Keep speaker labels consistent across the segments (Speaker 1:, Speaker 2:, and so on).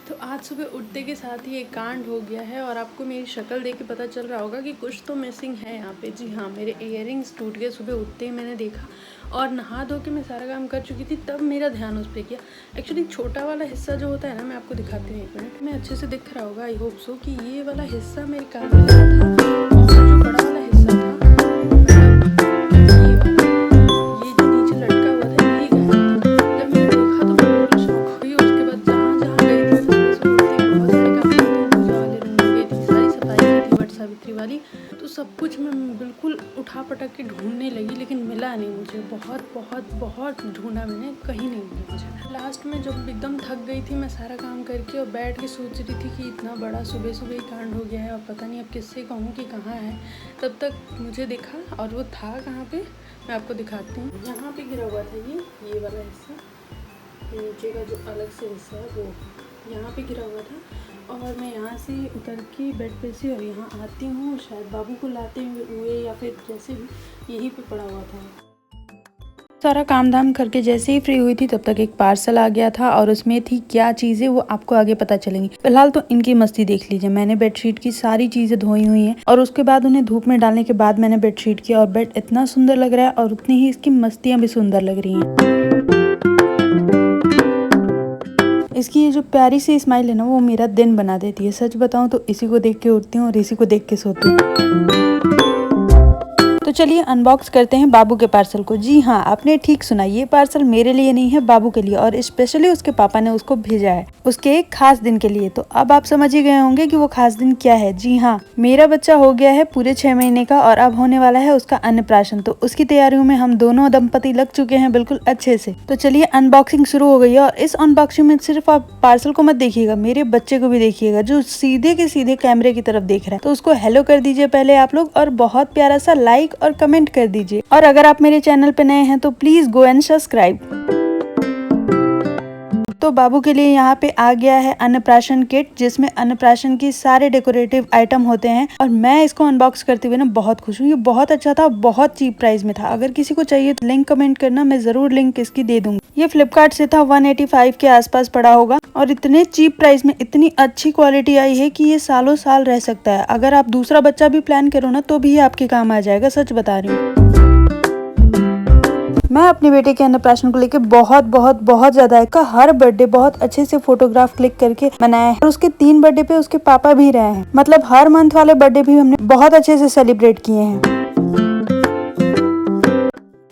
Speaker 1: तो आज सुबह उठते के साथ ही एक कांड हो गया है और आपको मेरी शक्ल देख के पता चल रहा होगा कि कुछ तो मिसिंग है यहाँ पे। जी हाँ, मेरे इयररिंग्स टूट गए। सुबह उठते ही मैंने देखा और नहा धो के मैं सारा काम कर चुकी थी, तब मेरा ध्यान उस पर किया। एक्चुअली छोटा वाला हिस्सा जो होता है ना, मैं आपको दिखाती हूँ 1 मिनट में। अच्छे से दिख रहा होगा, आई होप सो, कि ये वाला हिस्सा मेरे कान में लगा था और जो बड़ा वाला हिस्सा था ये जो नीचे लटका हुआ था ये गायब था। जब मैंने देखा तो मैं बिल्कुल शॉक हुई। उसके बाद जहाँ जहाँ गई थी सुबह सुबह उठते ही बहुत सारे काम थे। तो पूजा वाले रूम में गई थी, सारी सफाई की थी, वट सावित्री वाली। तो सब कुछ मैं बिल्कुल उठा पटक के ढूंढने लगी, लेकिन मिला नहीं मुझे। बहुत बहुत बहुत ढूंढा मैंने, कहीं नहीं मिला मुझे। लास्ट में जब एकदम थक गई थी मैं सारा काम करके और बैठ के सोच रही थी कि इतना बड़ा सुबह सुबह ही कांड हो गया है और पता नहीं अब किससे कहूँ कि कहाँ है, तब तक मुझे दिखा। और वो था कहाँ पे, मैं आपको दिखाती हूँ। यहाँ पे गिरा हुआ था ये वाला हिस्सा, नीचे का जो अलग से हिस्सा है वो यहाँ पे गिरा हुआ था। और मैं यहाँ से उतर के बेड पे से और यहाँ आती हूँ, शायद बाबू को लाते हुए या फिर जैसे भी यहीं पे पड़ा हुआ था। सारा काम धाम करके जैसे ही फ्री हुई थी तब तक एक पार्सल आ गया था और उसमें थी क्या चीजें वो आपको आगे पता चलेंगी। फिलहाल तो इनकी मस्ती देख लीजिए। मैंने बेडशीट की सारी चीजें धोई हुई हैं और उसके बाद उन्हें धूप में डालने के बाद मैंने बेडशीट किया और बेड इतना सुंदर लग रहा है और उतनी ही इसकी मस्तियां भी सुंदर लग रही हैं। इसकी ये जो प्यारी सी स्माइल है ना, वो मेरा दिन बना देती है। सच बताऊं तो इसी को देख के उठती हूँ और इसी को देख के सोती हूँ। तो चलिए अनबॉक्स करते हैं बाबू के पार्सल को। जी हाँ, आपने ठीक सुना, ये पार्सल मेरे लिए नहीं है, बाबू के लिए, और स्पेशली उसके पापा ने उसको भेजा है उसके एक खास दिन के लिए। तो अब आप समझ ही गए होंगे कि वो खास दिन क्या है। जी हाँ, मेरा बच्चा हो गया है पूरे 6 महीने का और अब होने वाला है उसका अन्नप्राशन। तो उसकी तैयारियों में हम दोनों दंपति लग चुके हैं बिल्कुल अच्छे से। तो चलिए अनबॉक्सिंग शुरू हो गई है। और इस अनबॉक्सिंग में सिर्फ आप पार्सल को मत देखिएगा, मेरे बच्चे को भी देखिएगा जो सीधे के सीधे कैमरे की तरफ देख रहा है। तो उसको हेलो कर दीजिए पहले आप लोग और बहुत प्यारा सा लाइक और कमेंट कर दीजिए। और अगर आप मेरे चैनल पे नए हैं तो प्लीज गो एंड सब्सक्राइब। तो बाबू के लिए यहाँ पे आ गया है अन्नप्राशन किट, जिसमें अन्नप्राशन की सारे डेकोरेटिव आइटम होते हैं। और मैं इसको अनबॉक्स करते हुए ना बहुत खुश हूँ। ये बहुत अच्छा था, बहुत चीप प्राइस में था। अगर किसी को चाहिए तो लिंक कमेंट करना, मैं जरूर लिंक इसकी दे दूंगी। ये फ्लिपकार्ट से था, 185 के आसपास पड़ा होगा और इतने चीप प्राइस में इतनी अच्छी क्वालिटी आई है कि ये सालों साल रह सकता है। अगर आप दूसरा बच्चा भी प्लान करो ना तो भी ये आपके काम आ जाएगा, सच बता रही हूँ। मैं अपने बेटे के अन्नप्राशन को लेके बहुत बहुत बहुत ज्यादा का हर बर्थडे बहुत अच्छे से फोटोग्राफ क्लिक करके मनाया है। और उसके 3 बर्थडे पे उसके पापा भी रहे हैं, मतलब हर मंथ वाले बर्थडे भी हमने बहुत अच्छे से सेलिब्रेट किए हैं।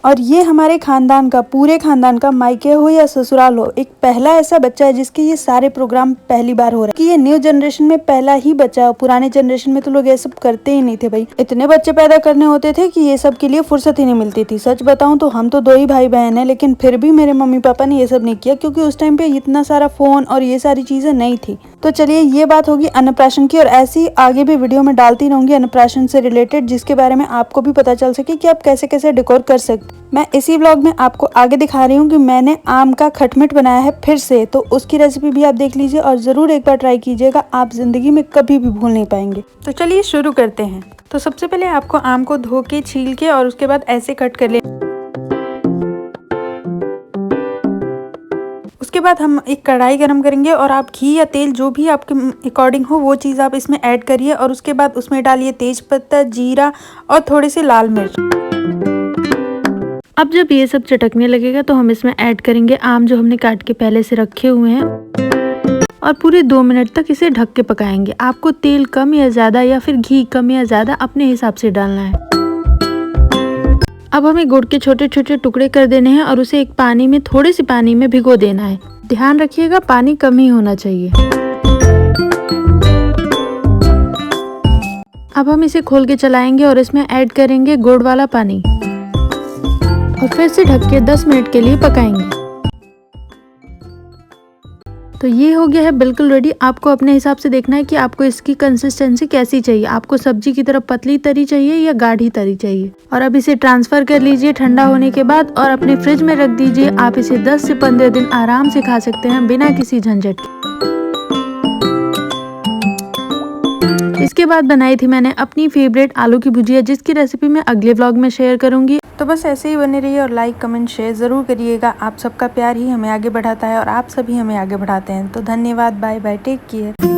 Speaker 1: और ये हमारे खानदान का, पूरे खानदान का, मायके हो या ससुराल हो, एक पहला ऐसा बच्चा है जिसके ये सारे प्रोग्राम पहली बार हो रहे हैं। कि ये न्यू जनरेशन में पहला ही बच्चा है। पुराने जनरेशन में तो लोग ये सब करते ही नहीं थे भाई। इतने बच्चे पैदा करने होते थे कि ये सब के लिए फुर्सत ही नहीं मिलती थी। सच बताऊं तो हम तो 2 ही भाई बहन है, लेकिन फिर भी मेरे मम्मी पापा ने ये सब नहीं किया क्योंकि उस टाइम पे इतना सारा फोन और ये सारी चीजें नहीं थी। तो चलिए, ये बात होगी अन्नप्राशन की और ऐसी आगे भी वीडियो में डालती रहूंगी अन्नप्राशन से रिलेटेड, जिसके बारे में आपको भी पता चल सके कि आप कैसे कैसे डेकोर कर सकते। मैं इसी व्लॉग में आपको आगे दिखा रही हूँ कि मैंने आम का खटमिट बनाया है फिर से। तो उसकी रेसिपी भी आप देख लीजिए और जरूर एक बार ट्राई कीजिएगा, आप जिंदगी में कभी भी भूल नहीं पाएंगे। तो चलिए शुरू करते हैं। तो सबसे पहले आपको आम को धो के, छील के और उसके बाद ऐसे कट कर ले। उसके बाद हम एक कढ़ाई गरम करेंगे और आप घी या तेल जो भी आपके अकॉर्डिंग हो वो चीज़ आप इसमें ऐड करिए। और उसके बाद उसमें डालिए तेज पत्ता, जीरा और थोड़ी सी लाल मिर्च। अब जब ये सब चटकने लगेगा तो हम इसमें ऐड करेंगे आम जो हमने काट के पहले से रखे हुए हैं और पूरे 2 मिनट तक इसे ढक के पकाएंगे। आपको तेल कम या ज़्यादा या फिर घी कम या ज़्यादा अपने हिसाब से डालना है। अब हमें गुड़ के छोटे छोटे टुकड़े कर देने हैं और उसे एक पानी में, थोड़े से पानी में भिगो देना है। ध्यान रखिएगा पानी कम ही होना चाहिए। अब हम इसे खोल के चलाएंगे और इसमें ऐड करेंगे गुड़ वाला पानी और फिर से ढक के 10 मिनट के लिए पकाएंगे। तो ये हो गया है बिल्कुल रेडी। आपको अपने हिसाब से देखना है कि आपको इसकी कंसिस्टेंसी कैसी चाहिए। आपको सब्जी की तरफ पतली तरी चाहिए या गाढ़ी तरी चाहिए। और अब इसे ट्रांसफर कर लीजिए ठंडा होने के बाद और अपने फ्रिज में रख दीजिए। आप इसे 10 से 15 दिन आराम से खा सकते हैं बिना किसी झंझट के। उसके बाद बनाई थी मैंने अपनी फेवरेट आलू की भुजिया, जिसकी रेसिपी मैं अगले व्लॉग में शेयर करूंगी। तो बस ऐसे ही बने रहिए और लाइक कमेंट शेयर ज़रूर करिएगा। आप सबका प्यार ही हमें आगे बढ़ाता है और आप सभी हमें आगे बढ़ाते हैं। तो धन्यवाद, बाय बाय, टेक केयर।